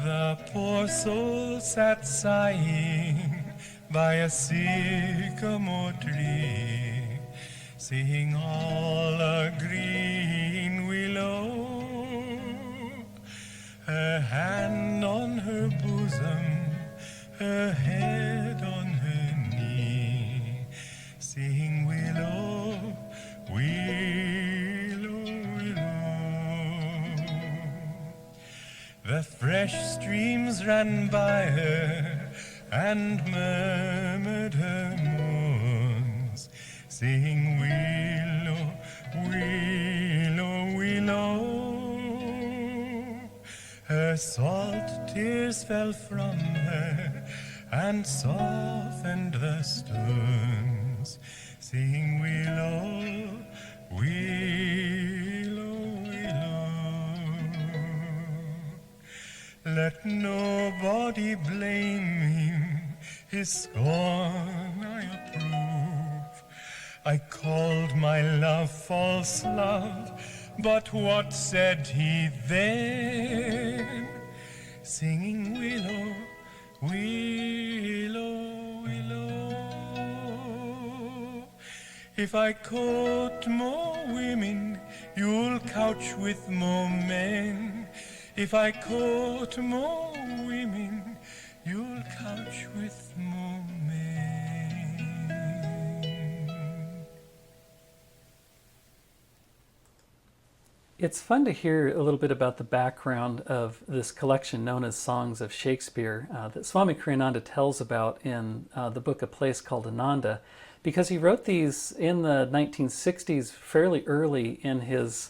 The poor soul sat sighing by a sycamore tree, seeing all a green willow, her hand on her bosom, her head on her knee, singing willow, willow, willow. The fresh streams ran by her and murmured her moans, singing willow, willow, willow. Her salt tears fell from her and softened the stones, singing willow, willow, willow. Let nobody blame him, his scorn I approve. I called my love false love, but what said he then? Singing willow, willow, willow. If I court more women, you'll couch with more men. If I court more women, you'll couch with more men. It's fun to hear a little bit about the background of this collection known as Songs of Shakespeare that Swami Kriyananda tells about in the book A Place Called Ananda, because he wrote these in the 1960s fairly early in his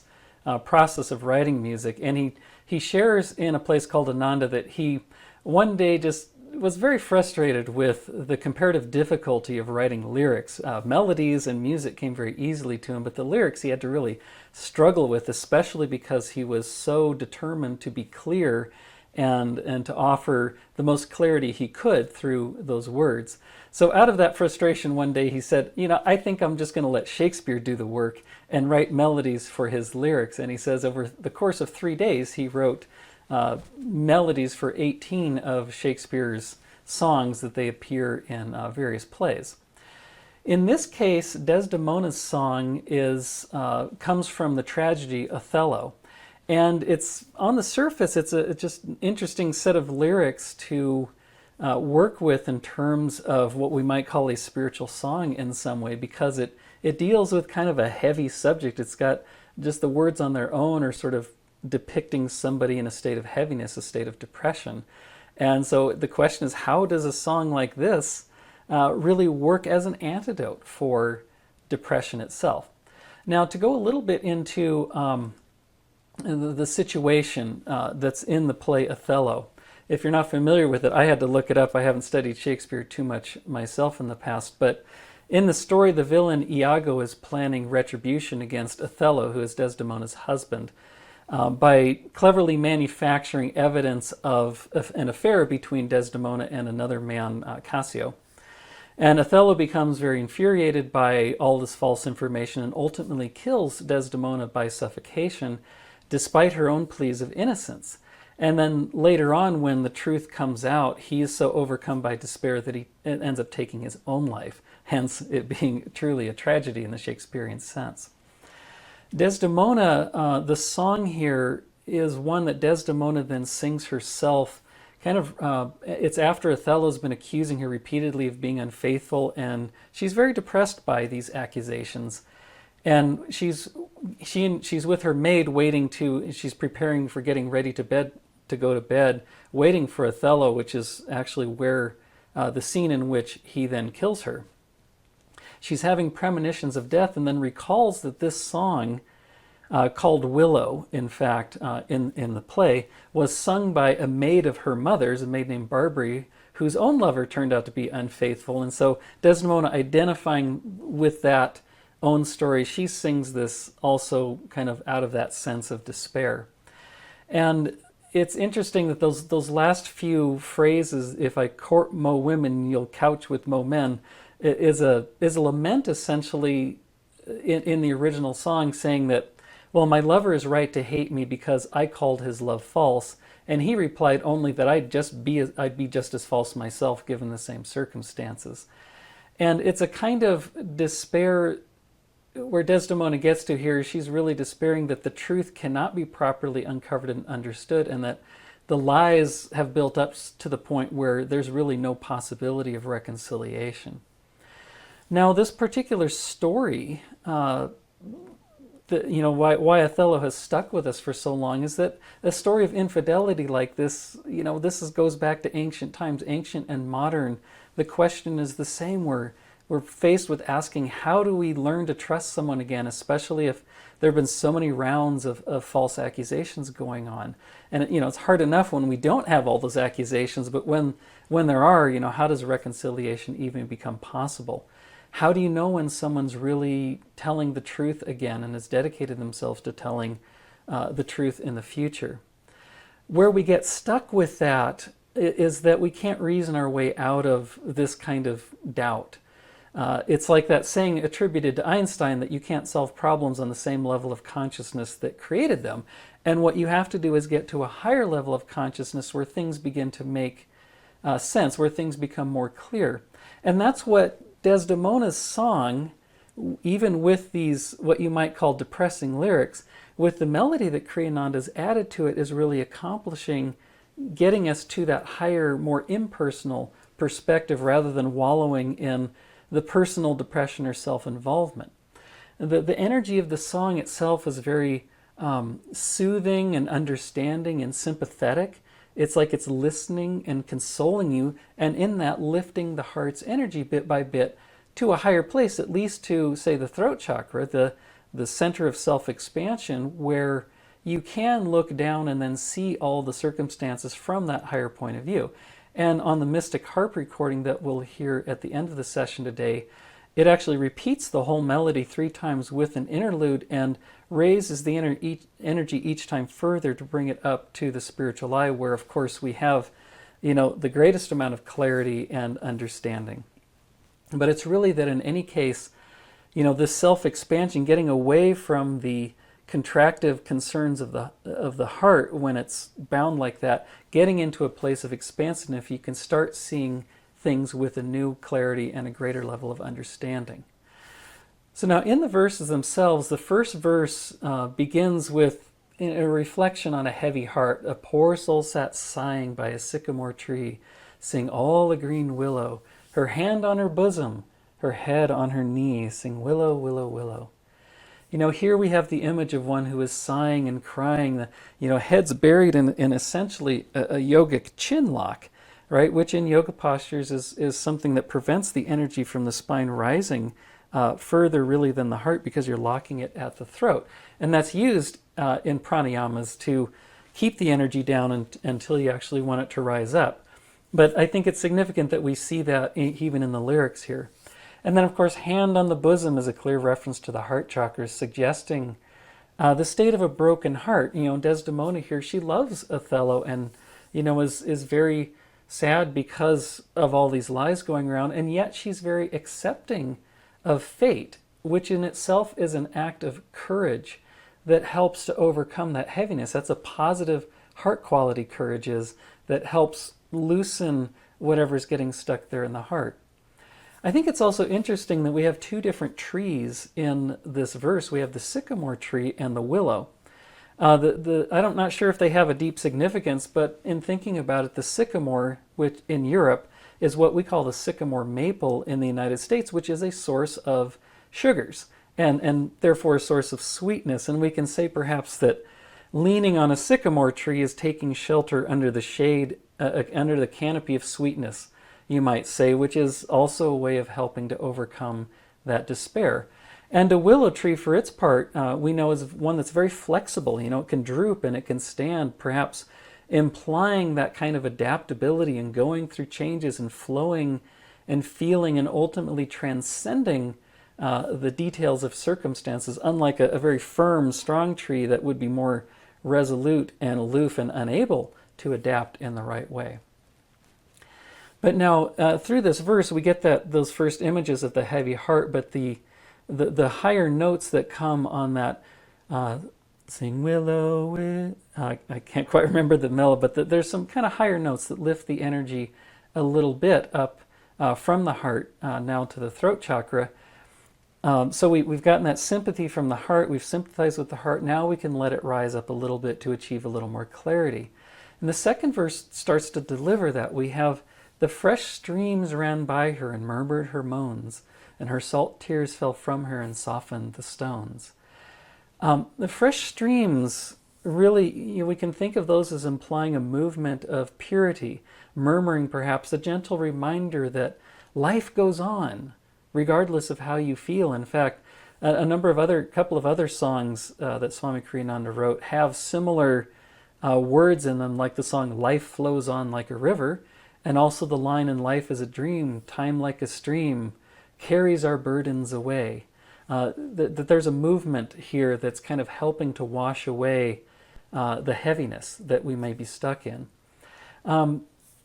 process of writing music. And he shares in A Place Called Ananda that he one day just was very frustrated with the comparative difficulty of writing lyrics. Melodies and music came very easily to him, but the lyrics he had to really struggle with, especially because he was so determined to be clear and to offer the most clarity he could through those words. So out of that frustration one day he said, I think I'm just going to let Shakespeare do the work and write melodies for his lyrics. And he says over the course of 3 days he wrote melodies for 18 of Shakespeare's songs that they appear in various plays. In this case, Desdemona's song comes from the tragedy Othello. And it's on the surface, it's just an interesting set of lyrics to work with in terms of what we might call a spiritual song in some way, because it deals with kind of a heavy subject. It's got just the words on their own are sort of depicting somebody in a state of heaviness, a state of depression. And so the question is, how does a song like this really work as an antidote for depression itself? Now, to go a little bit into the situation that's in the play Othello. If you're not familiar with it, I had to look it up. I haven't studied Shakespeare too much myself in the past, but in the story, the villain Iago is planning retribution against Othello, who is Desdemona's husband, by cleverly manufacturing evidence of an affair between Desdemona and another man, Cassio. And Othello becomes very infuriated by all this false information and ultimately kills Desdemona by suffocation, despite her own pleas of innocence. And then later on, when the truth comes out, he is so overcome by despair that he ends up taking his own life, hence it being truly a tragedy in the Shakespearean sense. Desdemona, the song here is one that Desdemona then sings herself. It's after Othello's been accusing her repeatedly of being unfaithful, and she's very depressed by these accusations. And she's with her maid she's preparing for getting ready to go to bed, waiting for Othello, which is actually where the scene in which he then kills her. She's having premonitions of death and then recalls that this song, called Willow, in fact, in the play, was sung by a maid of her mother's, a maid named Barbary, whose own lover turned out to be unfaithful. And so Desdemona, identifying with that own story, she sings this also kind of out of that sense of despair. And it's interesting that those last few phrases, if I court mo women, you'll couch with mo men, is a lament essentially in the original song, saying that well, my lover is right to hate me because I called his love false, and he replied only that I'd be just as false myself given the same circumstances. And it's a kind of despair where Desdemona gets to here. She's really despairing that the truth cannot be properly uncovered and understood, and that the lies have built up to the point where there's really no possibility of reconciliation. Now, this particular story, why Othello has stuck with us for so long is that a story of infidelity like this, goes back to ancient times, ancient and modern. The question is the same. We're faced with asking, how do we learn to trust someone again, especially if there have been so many rounds of false accusations going on. And it's hard enough when we don't have all those accusations, but when there are, how does reconciliation even become possible? How do you know when someone's really telling the truth again and has dedicated themselves to telling the truth in the future? Where we get stuck with that is that we can't reason our way out of this kind of doubt. It's like that saying attributed to Einstein that you can't solve problems on the same level of consciousness that created them. And what you have to do is get to a higher level of consciousness where things begin to make sense, where things become more clear. And that's what Desdemona's song, even with these what you might call depressing lyrics, with the melody that Kriyananda's added to it, is really accomplishing, getting us to that higher, more impersonal perspective rather than wallowing in the personal depression or self-involvement. The energy of the song itself is very soothing and understanding and sympathetic. It's like it's listening and consoling you, and in that lifting the heart's energy bit by bit to a higher place, at least to, say, the throat chakra, the center of self-expansion, where you can look down and then see all the circumstances from that higher point of view. And on the Mystic Harp recording that we'll hear at the end of the session today, it actually repeats the whole melody 3 times with an interlude and raises the energy each time further to bring it up to the spiritual eye, where, of course, we have, the greatest amount of clarity and understanding. But it's really that in any case, this self-expansion, getting away from the contractive concerns of the heart when it's bound like that, getting into a place of expansion, if you can start seeing things with a new clarity and a greater level of understanding. So now in the verses themselves, the first verse begins with a reflection on a heavy heart. A poor soul sat sighing by a sycamore tree, sing all a green willow, her hand on her bosom, her head on her knee, sing willow, willow, willow. Here we have the image of one who is sighing and crying, heads buried in essentially a yogic chin lock, right? Which in yoga postures is something that prevents the energy from the spine rising further really than the heart, because you're locking it at the throat. And that's used in pranayamas to keep the energy down until you actually want it to rise up. But I think it's significant that we see that even in the lyrics here. And then, of course, hand on the bosom is a clear reference to the heart chakras, suggesting the state of a broken heart. Desdemona here, she loves Othello and, is very sad because of all these lies going around, and yet she's very accepting of fate, which in itself is an act of courage that helps to overcome that heaviness. That's a positive heart quality courage is that helps loosen whatever's getting stuck there in the heart. I think it's also interesting that we have 2 different trees in this verse. We have the sycamore tree and the willow. I'm not sure if they have a deep significance, but in thinking about it, the sycamore, which in Europe is what we call the sycamore maple in the United States, which is a source of sugars and therefore a source of sweetness. And we can say perhaps that leaning on a sycamore tree is taking shelter under the shade, under the canopy of sweetness, you might say, which is also a way of helping to overcome that despair. And a willow tree, for its part, we know is one that's very flexible. It can droop and it can stand, perhaps implying that kind of adaptability and going through changes and flowing and feeling and ultimately transcending the details of circumstances, unlike a very firm, strong tree that would be more resolute and aloof and unable to adapt in the right way. But now, through this verse, we get those first images of the heavy heart, but the higher notes that come on that Sing willow, I can't quite remember the melody, but there's some kind of higher notes that lift the energy a little bit up from the heart now to the throat chakra. So we've gotten that sympathy from the heart, we've sympathized with the heart, now we can let it rise up a little bit to achieve a little more clarity. And the second verse starts to deliver that. We have the fresh streams ran by her and murmured her moans, and her salt tears fell from her and softened the stones. The fresh streams, really, we can think of those as implying a movement of purity, murmuring perhaps a gentle reminder that life goes on, regardless of how you feel. In fact, couple of other songs that Swami Kriyananda wrote have similar words in them, like the song "Life Flows On Like a River," and also the line "In life is a dream, time like a stream, carries our burdens away." That there's a movement here that's kind of helping to wash away the heaviness that we may be stuck in.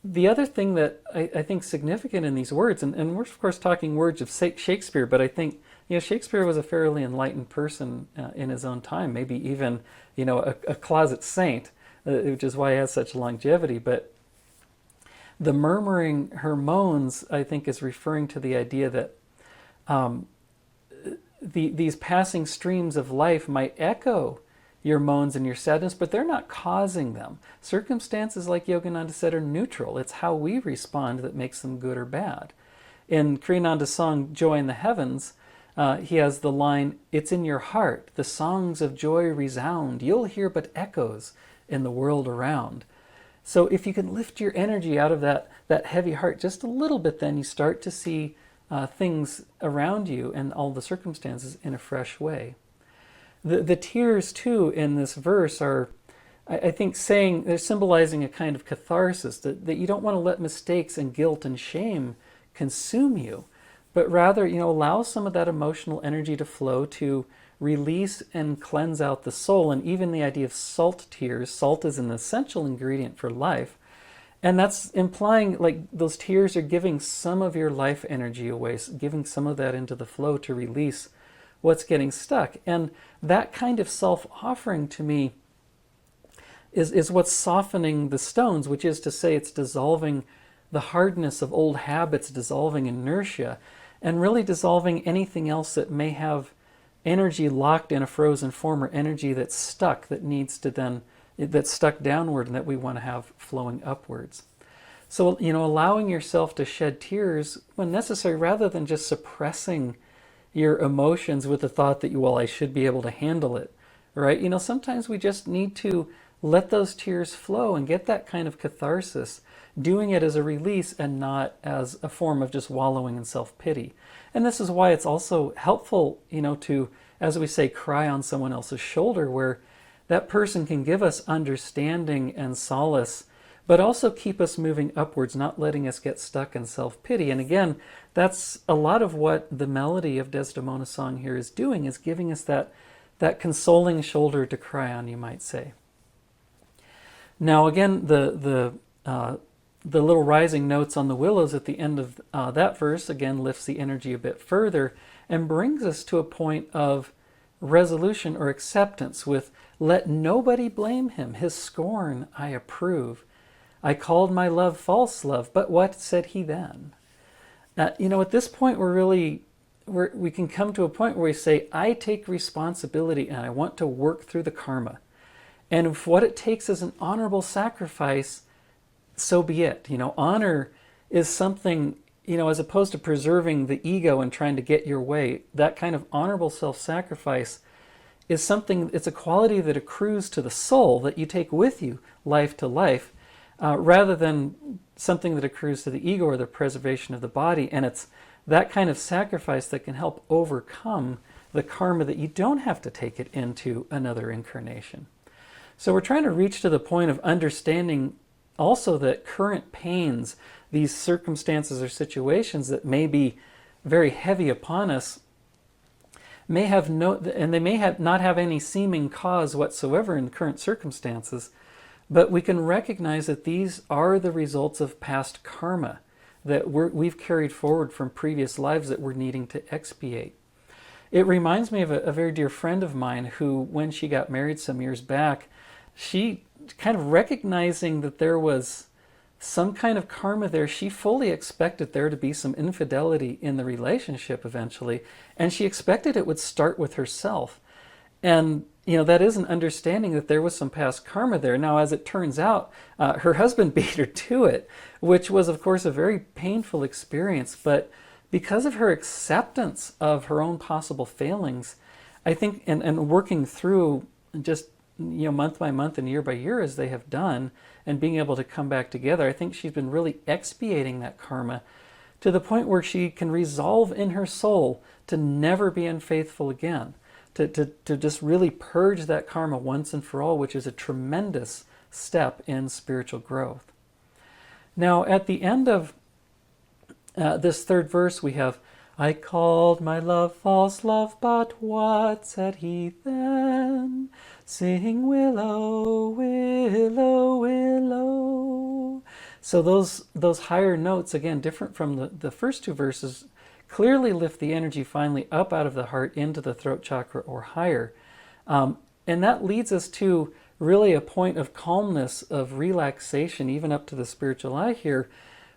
The other thing that I think is significant in these words, and we're of course talking words of Shakespeare, but I think Shakespeare was a fairly enlightened person in his own time, maybe even a closet saint, which is why he has such longevity. But the murmuring her moans, I think, is referring to the idea that these passing streams of life might echo your moans and your sadness, but they're not causing them. Circumstances, like Yogananda said, are neutral. It's how we respond that makes them good or bad. In Kriyananda's song, Joy in the Heavens, he has the line, "It's in your heart, the songs of joy resound. You'll hear but echoes in the world around." So if you can lift your energy out of that heavy heart just a little bit, then you start to see things around you and all the circumstances in a fresh way. The tears, too, in this verse are, I think, they're symbolizing a kind of catharsis, that you don't want to let mistakes and guilt and shame consume you, but rather, allow some of that emotional energy to flow to release and cleanse out the soul. And even the idea of salt tears, salt is an essential ingredient for life. And that's implying like those tears are giving some of your life energy away, giving some of that into the flow to release what's getting stuck. And that kind of self-offering, to me, is what's softening the stones, which is to say it's dissolving the hardness of old habits, dissolving inertia, and really dissolving anything else that may have energy locked in a frozen form, or energy that's stuck, that's stuck downward and that we want to have flowing upwards. So, allowing yourself to shed tears when necessary, rather than just suppressing your emotions with the thought that I should be able to handle it, right? Sometimes we just need to let those tears flow and get that kind of catharsis, doing it as a release and not as a form of just wallowing in self-pity. And this is why it's also helpful, to, as we say, cry on someone else's shoulder, where that person can give us understanding and solace, but also keep us moving upwards, not letting us get stuck in self-pity. And again, that's a lot of what the melody of Desdemona's song here is doing, is giving us that consoling shoulder to cry on, you might say. Now again, the little rising notes on the willows at the end of that verse, again, lifts the energy a bit further and brings us to a point of resolution or acceptance with, "Let nobody blame him, his scorn I approve. I called my love false love, but what said he then?" At this point, we can come to a point where we say, I take responsibility and I want to work through the karma. And if what it takes is an honorable sacrifice, so be it. Honor is something, as opposed to preserving the ego and trying to get your way, that kind of honorable self-sacrifice is something, it's a quality that accrues to the soul that you take with you life to life, rather than something that accrues to the ego or the preservation of the body. And it's that kind of sacrifice that can help overcome the karma that you don't have to take it into another incarnation. So we're trying to reach to the point of understanding also that current pains, these circumstances or situations that may be very heavy upon us, may have not have any seeming cause whatsoever in current circumstances, but we can recognize that these are the results of past karma that we've carried forward from previous lives that we're needing to expiate. It reminds me of a very dear friend of mine who, when she got married some years back, she kind of recognizing that there was some kind of karma there. She fully expected there to be some infidelity in the relationship eventually, and she expected it would start with herself. And that is an understanding that there was some past karma there. Now, as it turns out, her husband beat her to it, which was, of course, a very painful experience. But because of her acceptance of her own possible failings, I think, and working through just month by month and year by year as they have done, and being able to come back together, I think she's been really expiating that karma to the point where she can resolve in her soul to never be unfaithful again, to just really purge that karma once and for all, which is a tremendous step in spiritual growth. Now, at the end of this third verse, we have, I called my love false love, but what said he then? Sing willow, willow, willow. So those higher notes, again, different from the first two verses, clearly lift the energy finally up out of the heart into the throat chakra or higher. And that leads us to really a point of calmness, of relaxation, even up to the spiritual eye here,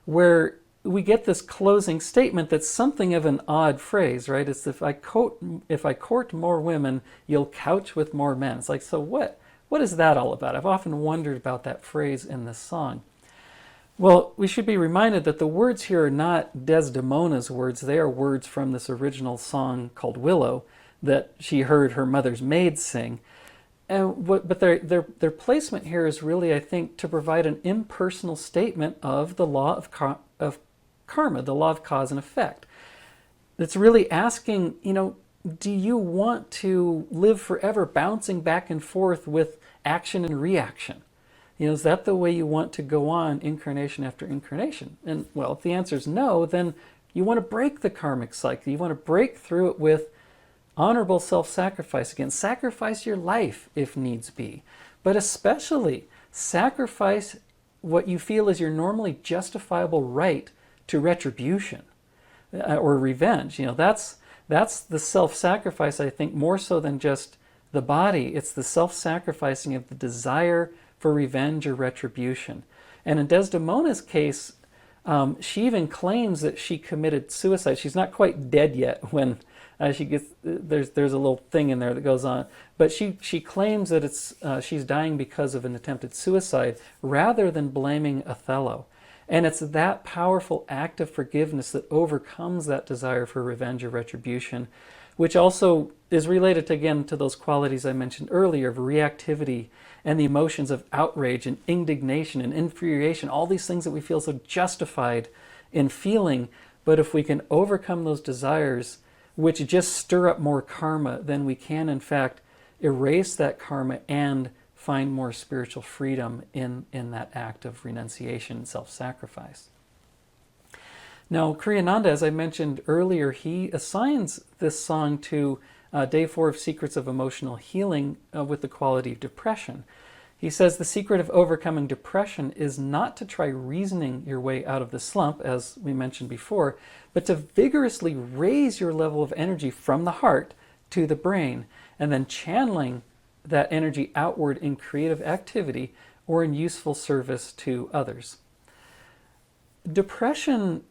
where we get this closing statement that's something of an odd phrase, right? It's if I court more women, you'll couch with more men. It's like, so what is that all about? I've often wondered about that phrase in this song. Well, we should be reminded that the words here are not Desdemona's words. They are words from this original song called Willow that she heard her mother's maid sing. But their placement here is really, I think, to provide an impersonal statement of the law of karma, the law of cause and effect. It's really asking, do you want to live forever bouncing back and forth with action and reaction? Is that the way you want to go on incarnation after incarnation? And well, if the answer is no, then you want to break the karmic cycle. You want to break through it with honorable self-sacrifice. Again, sacrifice your life if needs be, but especially sacrifice what you feel is your normally justifiable right to retribution or revenge. That's the self-sacrifice, I think, more so than just the body. It's the self-sacrificing of the desire for revenge or retribution. And in Desdemona's case, she even claims that she committed suicide. She's not quite dead yet when she gets, there's a little thing in there that goes on, but she claims that she's dying because of an attempted suicide rather than blaming Othello. And it's that powerful act of forgiveness that overcomes that desire for revenge or retribution, which also is related again to those qualities I mentioned earlier of reactivity and the emotions of outrage and indignation and infuriation, all these things that we feel so justified in feeling. But if we can overcome those desires, which just stir up more karma, then we can, in fact, erase that karma and find more spiritual freedom in that act of renunciation and self-sacrifice. Now, Kriyananda, as I mentioned earlier, he assigns this song to Day 4 of Secrets of Emotional Healing with the quality of depression. He says the secret of overcoming depression is not to try reasoning your way out of the slump, as we mentioned before, but to vigorously raise your level of energy from the heart to the brain, and then channeling that energy outward in creative activity or in useful service to others. Depression,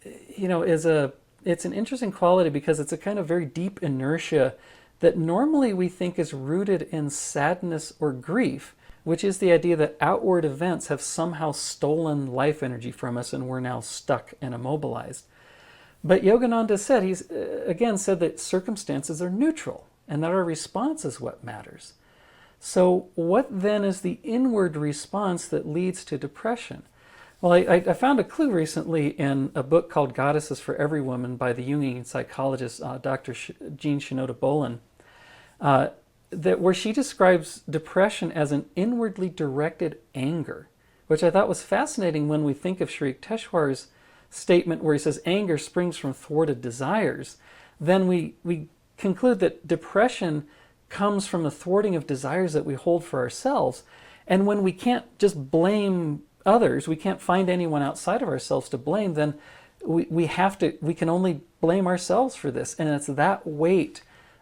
it's an interesting quality because it's a kind of very deep inertia that normally we think is rooted in sadness or grief, which is the idea that outward events have somehow stolen life energy from us and we're now stuck and immobilized. But Yogananda said, he's again said that circumstances are neutral and that our response is what matters. So what then is the inward response that leads to depression? Well, I found a clue recently in a book called Goddesses for Every Woman by the Jungian psychologist Dr. Jean Shinoda Bolen, where she describes depression as an inwardly directed anger, which I thought was fascinating when we think of Sri Yukteswar's statement where he says anger springs from thwarted desires. Then we conclude that depression comes from the thwarting of desires that we hold for ourselves. And when we can't just blame others, we can't find anyone outside of ourselves to blame, then we have to, we can only blame ourselves for this. And it's that weight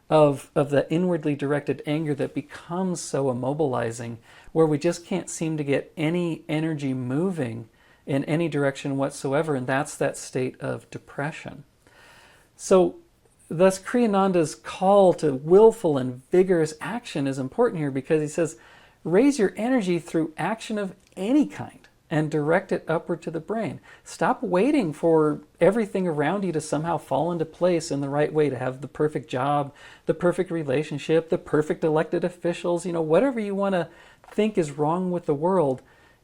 of the inwardly directed anger that becomes so immobilizing, where we just can't seem to get any energy moving in any direction whatsoever. And that's that state of depression. So thus Kriyananda's call to willful and vigorous action is important here, because he says, raise your energy through action of any kind and direct it upward to the brain. Stop waiting for everything around you to somehow fall into place in the right way, to have the perfect job, the perfect relationship, the perfect elected officials, whatever you want to think is wrong with the world.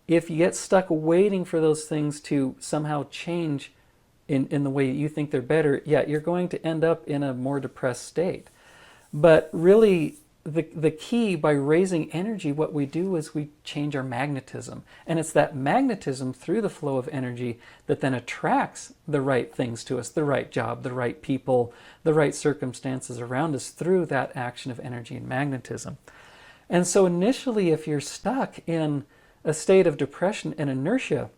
If you get stuck waiting for those things to somehow change in the way you think they're better, you're going to end up in a more depressed state. But really, the key, by raising energy, what we do is we change our magnetism. And it's that magnetism through the flow of energy that then attracts the right things to us, the right job, the right people, the right circumstances around us, through that action of energy and magnetism. And so initially, if you're stuck in a state of depression and inertia,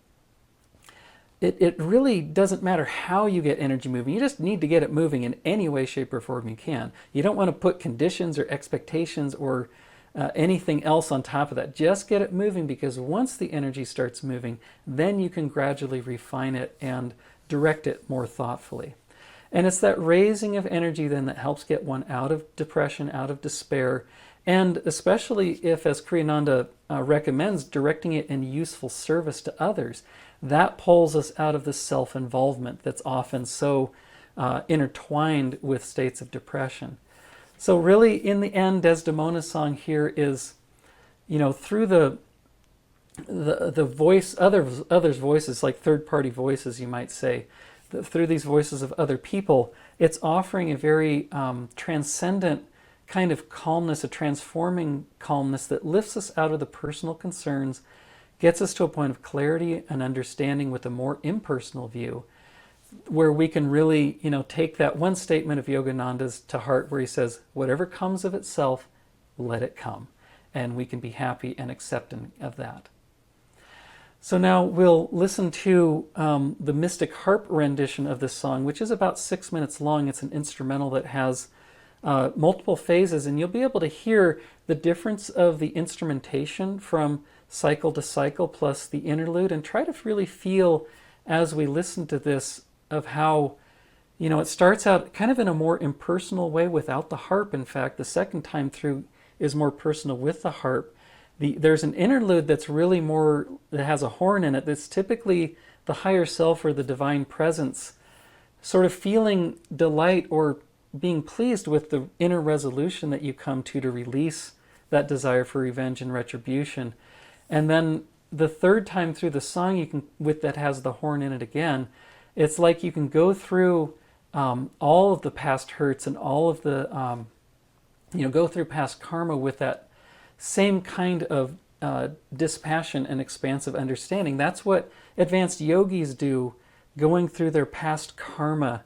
it really doesn't matter how you get energy moving. You just need to get it moving in any way, shape, or form you can. You don't want to put conditions or expectations or anything else on top of that. Just get it moving, because once the energy starts moving, then you can gradually refine it and direct it more thoughtfully. And it's that raising of energy then that helps get one out of depression, out of despair, and especially if, as Kriyananda recommends, directing it in useful service to others. That pulls us out of the self-involvement that's often so intertwined with states of depression. So really, in the end, Desdemona's song here is, through the voice, others' voices, like third-party voices, you might say, through these voices of other people, it's offering a very transcendent kind of calmness, a transforming calmness that lifts us out of the personal concerns, gets us to a point of clarity and understanding with a more impersonal view, where we can really, take that one statement of Yogananda's to heart, where he says, whatever comes of itself, let it come. And we can be happy and accepting of that. So now we'll listen to the mystic harp rendition of this song, which is about 6 minutes long. It's an instrumental that has multiple phases, and you'll be able to hear the difference of the instrumentation from cycle to cycle, plus the interlude, and try to really feel, as we listen to this, of how, it starts out kind of in a more impersonal way without the harp. In fact, the second time through is more personal with the harp. There's an interlude that's really more, that has a horn in it, that's typically the higher self or the divine presence sort of feeling delight or being pleased with the inner resolution that you come to release that desire for revenge and retribution. And then the third time through the song, you can, with that has the horn in it again, it's like you can go through all of the past hurts and all of the, go through past karma with that same kind of dispassion and expansive understanding. That's what advanced yogis do, going through their past karma,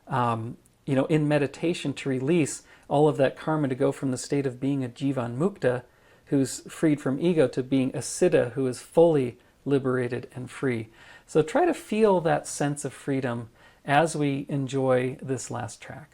in meditation, to release all of that karma, to go from the state of being a jivan mukta, who's freed from ego, to being a siddha, who is fully liberated and free. So try to feel that sense of freedom as we enjoy this last track.